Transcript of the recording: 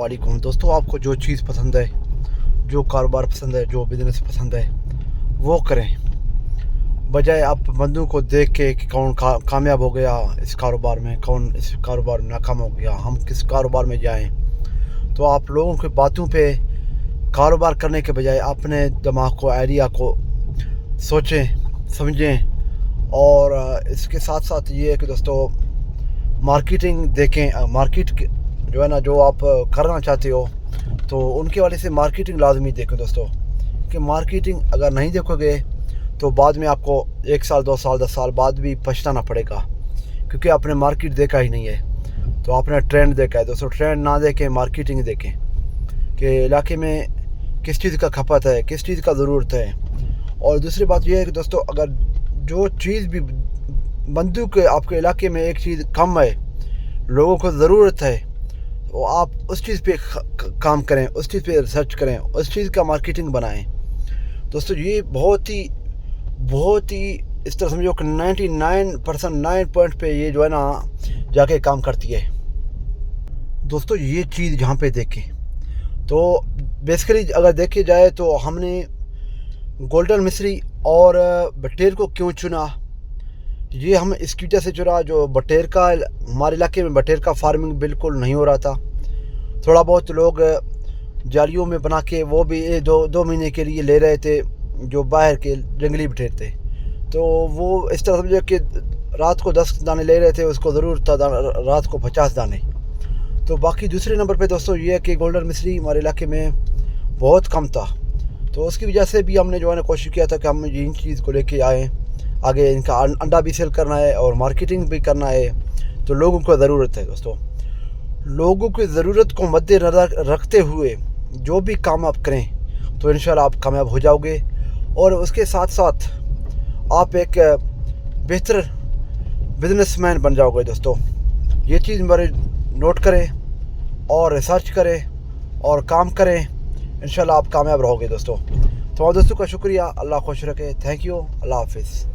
वालेकुम दोस्तों, आपको जो चीज़ पसंद है, जो कारोबार पसंद है, जो बिज़नेस पसंद है वो करें, बजाय आप बंदों को देख के कि कौन कामयाब हो गया इस कारोबार में, कौन इस कारोबार में नाकाम हो गया, हम किस कारोबार में जाएं। तो आप लोगों की बातों पे कारोबार करने के बजाय अपने दिमाग को, आइडिया को सोचें, समझें। और इसके साथ साथ ये है कि दोस्तों मार्केटिंग देखें। मार्केट जो है ना, जो आप करना चाहते हो तो उनके वाले से मार्केटिंग लाजमी देखें दोस्तों, कि मार्केटिंग अगर नहीं देखोगे तो बाद में आपको 1 साल 2 साल 10 साल बाद भी पछताना पड़ेगा, क्योंकि आपने मार्केट देखा ही नहीं है। तो आपने ट्रेंड देखा है दोस्तों, ट्रेंड ना देखें, मार्केटिंग देखें कि इलाके में किस चीज़ का खपत है, किस चीज़ का ज़रूरत है। और दूसरी बात यह है कि दोस्तों, अगर जो चीज़ भी बंदू के आपके इलाके में एक चीज़ कम है, लोगों को ज़रूरत है, तो आप उस चीज़ पे काम करें, उस चीज़ पे रिसर्च करें, उस चीज़ का मार्केटिंग बनाएं दोस्तों। ये बहुत ही इस तरह समझो कि 99% 9 पॉइंट पे ये जो है ना जाके काम करती है दोस्तों। ये चीज़ जहाँ पे देखें तो बेसिकली अगर देखी जाए तो हमने गोल्डन मिस्री और बटेर को क्यों चुना, ये हम इसकी वजह से चुना, जो बटेर का हमारे इलाके में बटेर का फार्मिंग बिल्कुल नहीं हो रहा था। थोड़ा बहुत लोग जालियों में बना के वो भी दो महीने के लिए ले रहे थे, जो बाहर के जंगली बटेर थे। तो वो इस तरह समझो कि रात को 10 दाने ले रहे थे, उसको ज़रूरत था रात को 50 दाने। तो बाकी दूसरे नंबर पे दोस्तों ये है कि गोल्डन मिस्री हमारे इलाके में बहुत कम था। तो उसकी वजह से भी हमने जो है ना कोशिश किया था कि हम इन चीज़ को लेके आएँ, आगे इनका अंडा भी सेल करना है और मार्केटिंग भी करना है। तो लोगों को ज़रूरत है दोस्तों, लोगों की ज़रूरत को मद्देनज़र रखते हुए जो भी काम आप करें तो इंशाल्लाह आप कामयाब हो जाओगे। और उसके साथ साथ आप एक बेहतर बिजनेसमैन बन जाओगे दोस्तों। ये चीज़ मेरे नोट करें और रिसर्च करें और काम करें, इंशाल्लाह आप कामयाब रहोगे दोस्तों। तो दोस्तों का शुक्रिया, अल्लाह खुश रखे, थैंक यू, अल्लाह हाफिज़।